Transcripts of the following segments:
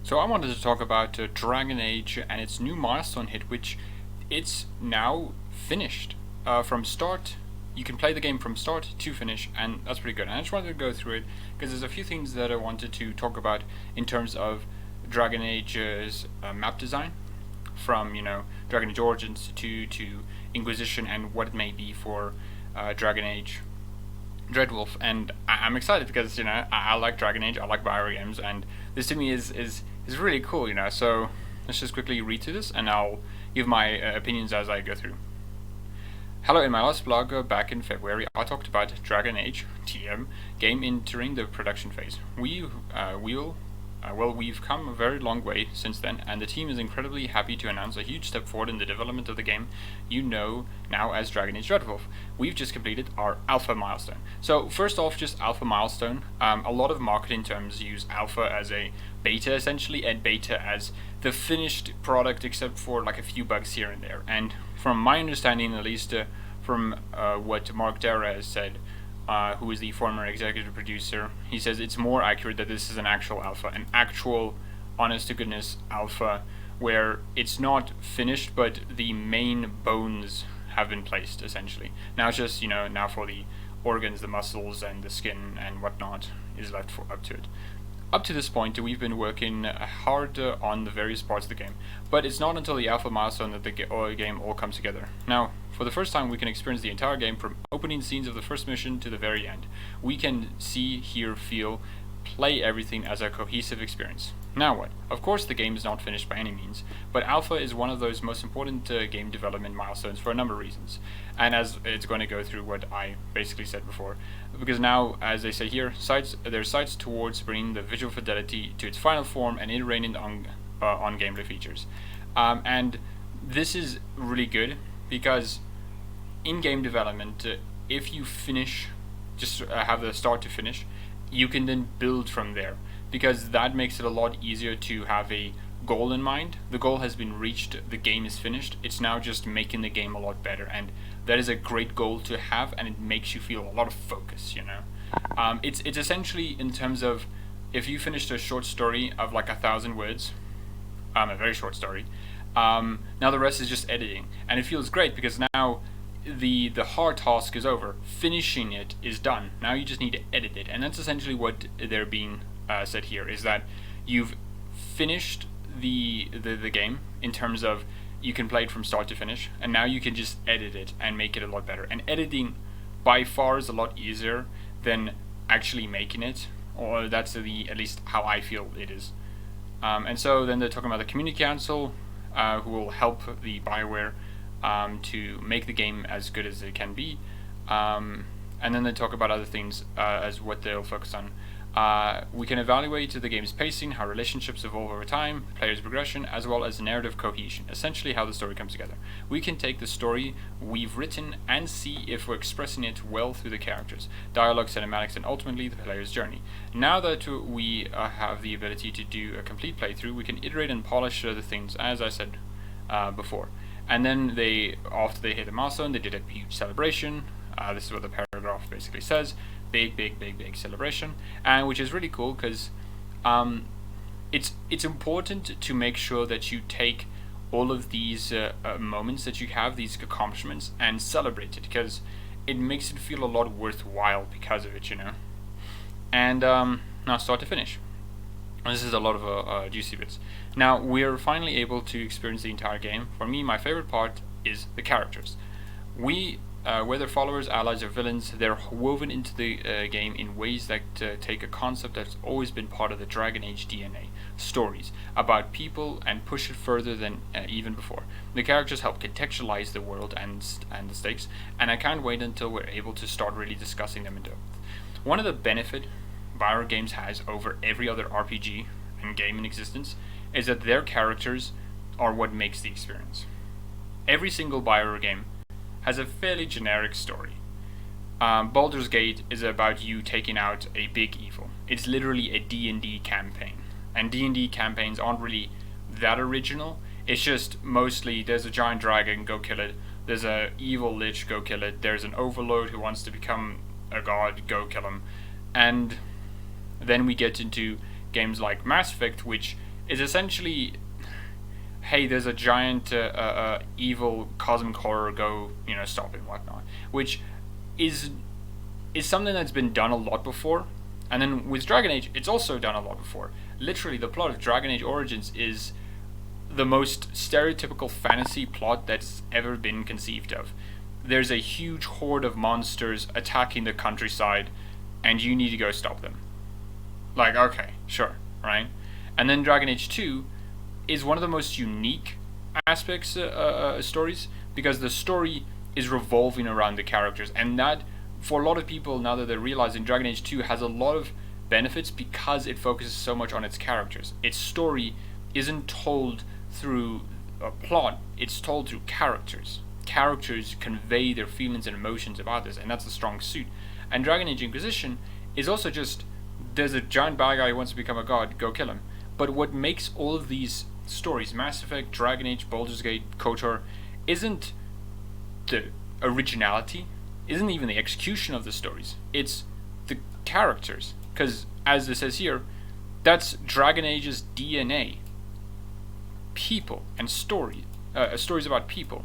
So I wanted to talk about Dragon Age and its new milestone hit, which it's now finished from start. You can play the game from start to finish, and that's pretty good. And I just wanted to go through it because there's a few things that I wanted to talk about in terms of Dragon Age's map design, from Dragon Age Origins to Inquisition, and what it may be for Dragon Age DreadWolf. And I'm excited because I like Dragon Age, I like Bioware games, and this to me is really cool. So let's just quickly read through this, and I'll give my opinions as I go through. Hello, in my last blog back in February, I talked about Dragon Age TM game entering the production phase. We've come a very long way since then, and the team is incredibly happy to announce a huge step forward in the development of the game you know now as Dragon Age DreadWolf. We've just completed our alpha milestone. So first off, just alpha milestone. A lot of marketing terms use alpha as a beta essentially, and beta as the finished product except for like a few bugs here and there. And from my understanding, at least from what Mark Dara has said, who is the former executive producer, he says it's more accurate that this is an actual alpha, an actual honest-to-goodness alpha, where it's not finished, but the main bones have been placed, essentially. Now it's just, now for the organs, the muscles, and the skin, and whatnot is left up to it. Up to this point, we've been working hard on the various parts of the game, but it's not until the alpha milestone that the game all comes together. Now, for the first time, we can experience the entire game from opening scenes of the first mission to the very end. We can see, hear, feel, play everything as a cohesive experience. Now what? Of course, the game is not finished by any means, but alpha is one of those most important game development milestones for a number of reasons. And as it's going to go through what I basically said before, because now, as they say here, there's sights towards bringing the visual fidelity to its final form and iterating on gameplay features. And this is really good because in game development, if you finish, just have the start to finish, you can then build from there, because that makes it a lot easier to have a goal in mind. The goal has been reached, the game is finished, it's now just making the game a lot better, and that is a great goal to have, and it makes you feel a lot of focus. It's essentially in terms of, if you finished a short story of like 1,000 words, a very short story, now the rest is just editing, and it feels great because now the hard task is over. Finishing it is done. Now you just need to edit it, and that's essentially what they're being said here, is that you've finished the game in terms of you can play it from start to finish, and now you can just edit it and make it a lot better. And editing by far is a lot easier than actually making it, or that's at least how I feel it is. And so then they're talking about the community council, who will help the Bioware to make the game as good as it can be, and then they talk about other things as what they'll focus on. We can evaluate the game's pacing, how relationships evolve over time, players' progression, as well as narrative cohesion, essentially how the story comes together. We can take the story we've written and see if we're expressing it well through the characters, dialogue, cinematics, and ultimately the player's journey. Now that we have the ability to do a complete playthrough, we can iterate and polish the things, as I said before. And then after they hit the milestone, they did a huge celebration. This is what the paragraph basically says. Big celebration, and which is really cool because it's important to make sure that you take all of these moments that you have, these accomplishments, and celebrate it, because it makes it feel a lot worthwhile because of it, And now start to finish. This is a lot of juicy bits. Now we're finally able to experience the entire game. For me, my favorite part is the characters. Whether followers, allies, or villains, they're woven into the game in ways that take a concept that's always been part of the Dragon Age DNA, stories about people, and push it further than even before. The characters help contextualize the world and the stakes, and I can't wait until we're able to start really discussing them in depth. One of the benefit Bioware games has over every other RPG and game in existence is that their characters are what makes the experience. Every single Bioware game has a fairly generic story. Baldur's Gate is about you taking out a big evil. It's literally a D&D campaign. And D&D campaigns aren't really that original. It's just mostly there's a giant dragon, go kill it. There's a evil lich, go kill it. There's an overlord who wants to become a god, go kill him. And then we get into games like Mass Effect, which is essentially, hey, there's a giant evil cosmic horror, go stop it and whatnot, which is something that's been done a lot before. And then with Dragon Age, it's also done a lot before. Literally, the plot of Dragon Age Origins is the most stereotypical fantasy plot that's ever been conceived of. There's a huge horde of monsters attacking the countryside, and you need to go stop them. Like, okay, sure, right? And then Dragon Age 2 is one of the most unique aspects stories, because the story is revolving around the characters, and that, for a lot of people, now that they're realizing, Dragon Age 2 has a lot of benefits because it focuses so much on its characters. Its story isn't told through a plot, it's told through characters. Characters convey their feelings and emotions about this, and that's a strong suit. And Dragon Age Inquisition is also just, there's a giant bad guy who wants to become a god, go kill him. But what makes all of these stories, Mass Effect, Dragon Age, Baldur's Gate, KOTOR, isn't the originality, isn't even the execution of the stories, it's the characters. Because, as it says here, that's Dragon Age's DNA. People and stories about people.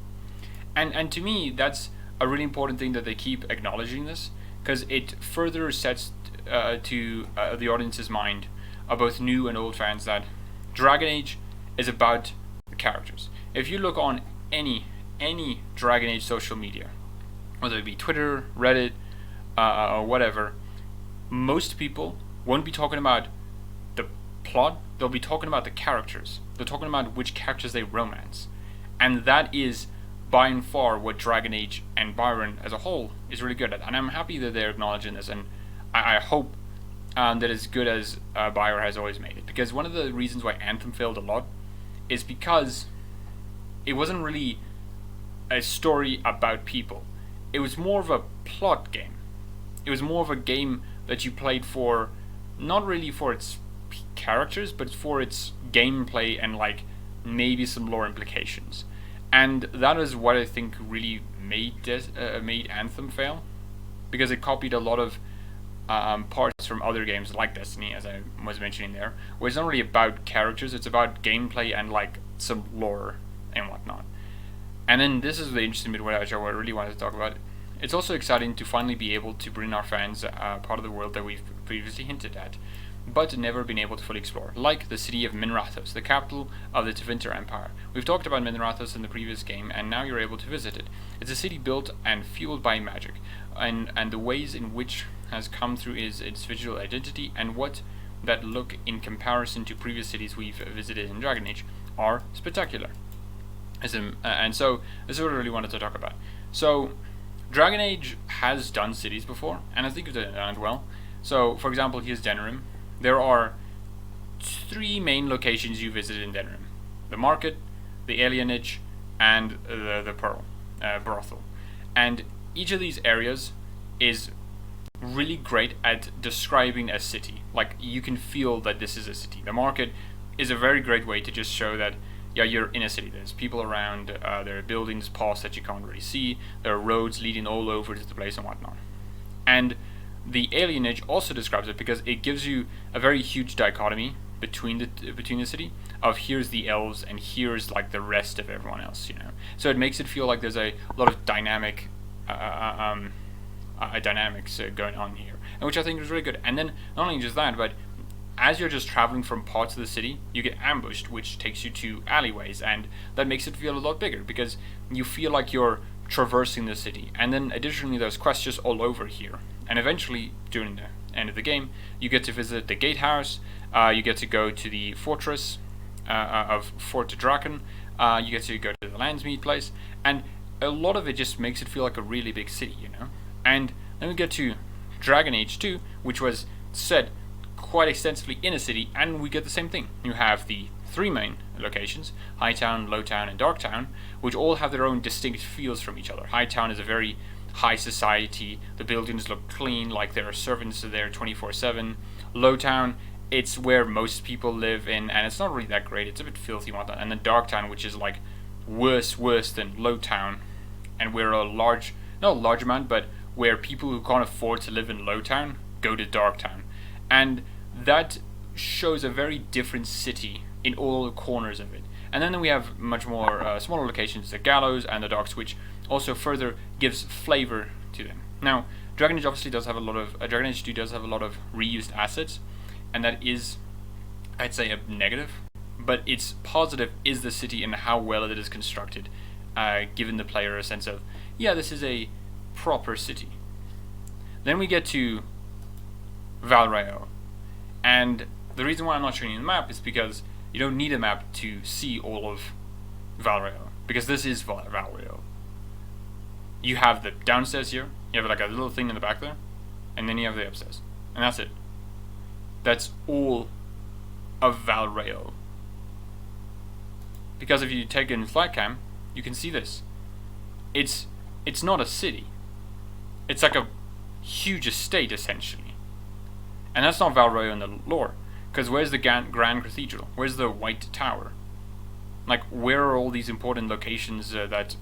And to me, that's a really important thing that they keep acknowledging this, because it further sets to the audience's mind, both new and old fans, that Dragon Age is about the characters. If you look on any Dragon Age social media, whether it be Twitter, Reddit, or whatever, most people won't be talking about the plot, they'll be talking about the characters. They're talking about which characters they romance. And that is by and far what Dragon Age and Byron as a whole is really good at. And I'm happy that they're acknowledging this, and I hope that as good as Bioware has always made it. Because one of the reasons why Anthem failed a lot is because it wasn't really a story about people. It was more of a plot game. It was more of a game that you played for, not really for its characters, but for its gameplay and like maybe some lore implications. And that is what I think really made Anthem fail, because it copied a lot of parts from other games like Destiny, as I was mentioning there, where it's not really about characters, it's about gameplay and like some lore and whatnot. And then this is the interesting bit which I really wanted to talk about. It's also exciting to finally be able to bring our fans part of the world that we've previously hinted at, but never been able to fully explore, like the city of Minrathous, the capital of the Tevinter Empire. We've talked about Minrathous in the previous game, and now you're able to visit it. It's a city built and fueled by magic, and the ways in which has come through is its visual identity, and what that look in comparison to previous cities we've visited in Dragon Age are spectacular. And so this is what I really wanted to talk about. So Dragon Age has done cities before, and I think they've done it well. So for example, here's Denerim. There are 3 main locations you visit in Denerim: the market, the alienage, and the pearl brothel. And each of these areas is really great at describing a city. Like, you can feel that this is a city. The market is a very great way to just show that, yeah, you're in a city. There's people around, there are buildings past that you can't really see, there are roads leading all over to the place and whatnot. And the alienage also describes it, because it gives you a very huge dichotomy between the city of here's the elves and here's like the rest of everyone else, So it makes it feel like there's a lot of dynamics going on here, and which I think is really good. And then not only just that, but as you're just traveling from parts of the city, you get ambushed, which takes you to alleyways, and that makes it feel a lot bigger, because you feel like you're traversing the city. And then additionally, there's quests just all over here. And eventually, during the end of the game, you get to visit the gatehouse, you get to go to the fortress of Fort Draken, you get to go to the Landsmead place, and a lot of it just makes it feel like a really big city, And then we get to Dragon Age 2, which was set quite extensively in a city, and we get the same thing. You have the 3 main locations, Hightown, Lowtown, and Darktown, which all have their own distinct feels from each other. Hightown is a very high society, the buildings look clean, like there are servants there 24/7. Lowtown, it's where most people live in, and it's not really that great, it's a bit filthy and whatnot. And then Darktown, which is like worse than Lowtown, and where not a large amount, but where people who can't afford to live in Lowtown go to Darktown. And that shows a very different city in all the corners of it. And then we have much more smaller locations, the gallows and the docks, which also further gives flavor to them. Now, Dragon Age obviously does have a lot of Dragon Age 2 does have a lot of reused assets, and that is, I'd say, a negative. But its positive is the city and how well it is constructed, giving the player a sense of, yeah, this is a proper city. Then we get to Val Rayo, and the reason why I'm not showing you the map is because you don't need a map to see all of Val Rayo, because this is Val Rayo. You have the downstairs here, you have like a little thing in the back there, and then you have the upstairs, and that's it. That's all of Val Rayo. Because if you take it in flat cam, you can see this. It's not a city. It's like a huge estate, essentially. And that's not Val Rayo in the lore. Because where's the Grand Cathedral? Where's the White Tower? Like, where are all these important locations that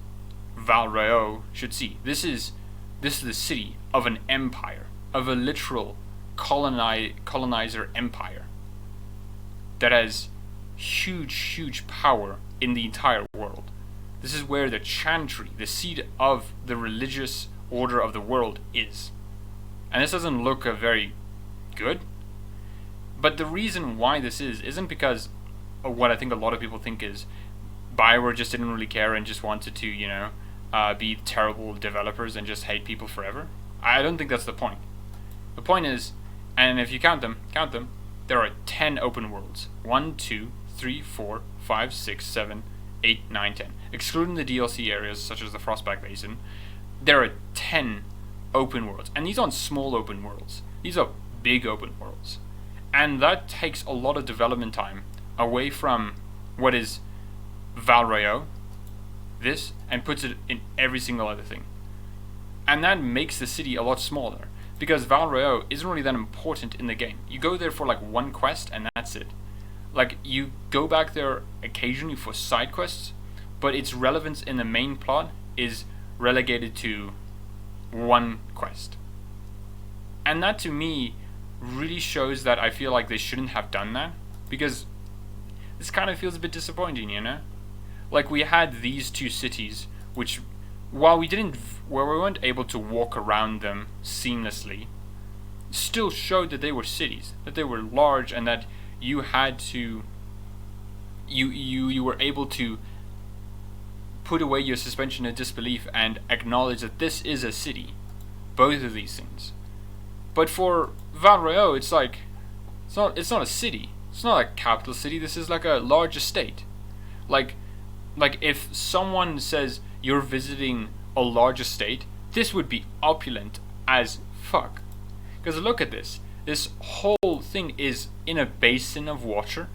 Val Rayo should see? This is the city of an empire, of a literal colonizer empire that has huge power in the entire world. This is where the chantry, the seat of the religious order of the world, is. And this doesn't look very good. But the reason why this isn't because of what I think a lot of people think is BioWare just didn't really care and just wanted to, be terrible developers and just hate people forever. I don't think that's the point. The point is, and if you count them, there are 10 open worlds. 1, 2, 3, 4, 5, 6, 7, 8, 9, 10. Excluding the DLC areas such as the Frostback Basin, there are 10 open worlds. And these aren't small open worlds. These are big open worlds. And that takes a lot of development time away from what is Val Rayo, this, and puts it in every single other thing. And that makes the city a lot smaller, because Val Rayo isn't really that important in the game. You go there for like one quest and that's it. Like, you go back there occasionally for side quests, but its relevance in the main plot is relegated to one quest. And that, to me, really shows that I feel like they shouldn't have done that, because this kind of feels a bit disappointing, Like, we had these two cities, which, while we weren't able to walk around them seamlessly, still showed that they were cities, that they were large, and that you had to, you were able to put away your suspension of disbelief and acknowledge that this is a city. Both of these things. But for Val Rayo, it's like, it's not a city. It's not a capital city. This is like a large estate. Like if someone says you're visiting a large estate, this would be opulent as fuck. Because look at this. This whole thing is in a basin of water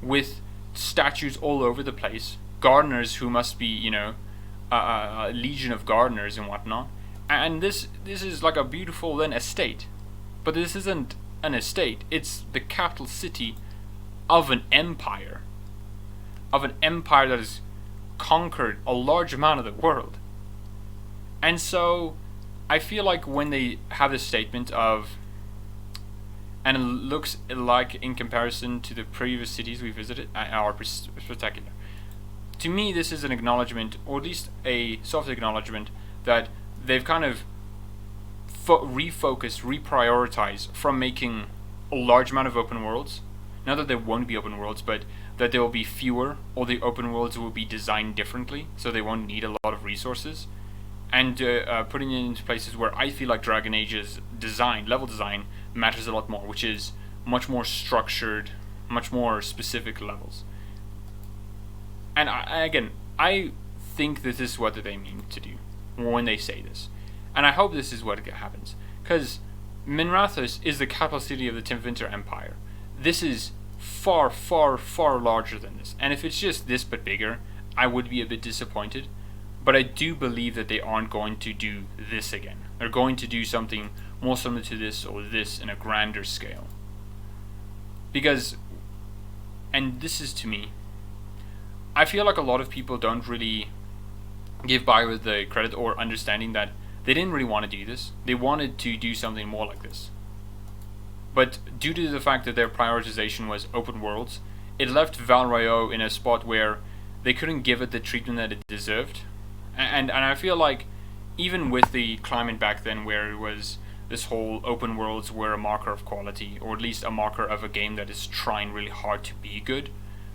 with statues all over the place. Gardeners who must be, a legion of gardeners and whatnot. And this is like a beautiful then estate. But this isn't an estate. It's the capital city of an empire. Of an empire that has conquered a large amount of the world. And so I feel like when they have this statement of, and it looks like in comparison to the previous cities we visited are spectacular. To me, this is an acknowledgement, or at least a soft acknowledgement, that they've kind of refocused, reprioritized from making a large amount of open worlds. Not that there won't be open worlds, but that there will be fewer, or the open worlds will be designed differently, so they won't need a lot of resources. And putting it into places where I feel like Dragon Age's level design, matters a lot more, which is much more structured, much more specific levels. And I think this is what they mean to do when they say this. And I hope this is what happens. Because Minrathous is the capital city of the Tevinter Empire. This is far larger than this. And if it's just this but bigger, I would be a bit disappointed. But I do believe that they aren't going to do this again. They're going to do something more similar to this or this in a grander scale. Because, and this is to me, I feel like a lot of people don't really give BioWare the credit or understanding that they didn't really want to do this. They wanted to do something more like this. But due to the fact that their prioritization was open worlds, it left Val Royeaux in a spot where they couldn't give it the treatment that it deserved. And I feel like even with the climate back then, where it was this whole open worlds were a marker of quality, or at least a marker of a game that is trying really hard to be good,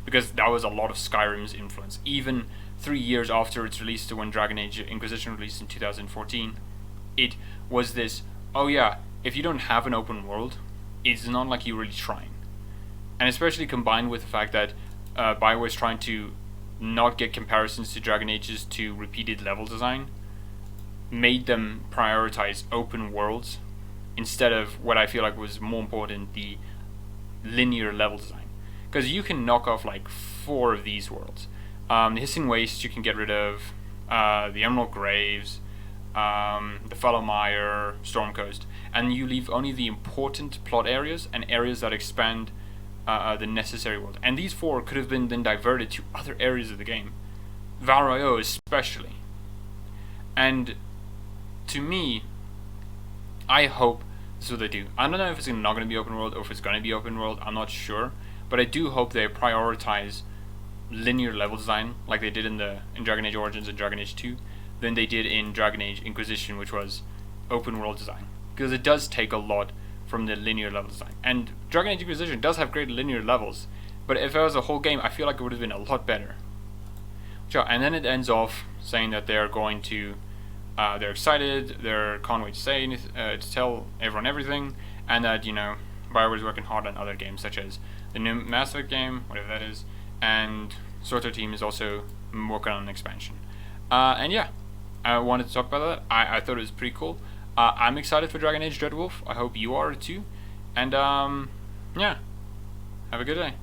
because that was a lot of Skyrim's influence. Even 3 years after its release, to when Dragon Age Inquisition released in 2014, it was this, oh yeah, if you don't have an open world, it's not like you're really trying. And especially combined with the fact that BioWare is trying to not get comparisons to Dragon Ages to repeated level design, made them prioritize open worlds instead of what I feel like was more important, the linear level design. Because you can knock off like 4 of these worlds. The Hissing Waste you can get rid of, the Emerald Graves, the Fallowmire, Storm Coast, and you leave only the important plot areas and areas that expand the necessary world. And these 4 could have been then diverted to other areas of the game, Val Royeaux especially. And to me, I hope this is what they do. I don't know if it's not going to be open world or if it's going to be open world, I'm not sure, but I do hope they prioritize linear level design like they did in Dragon Age Origins and Dragon Age 2 than they did in Dragon Age Inquisition, which was open world design, because it does take a lot from the linear level design. And Dragon Age Inquisition does have great linear levels, but if it was a whole game, I feel like it would have been a lot better. And then it ends off saying that they're going to they're excited, they can't wait to tell everyone everything, and that, BioWare is working hard on other games such as the new Mass Effect game, whatever that is, and Sorter Team is also working on an expansion. And yeah, I wanted to talk about that. I thought it was pretty cool. I'm excited for Dragon Age DreadWolf. I hope you are too. And yeah, have a good day.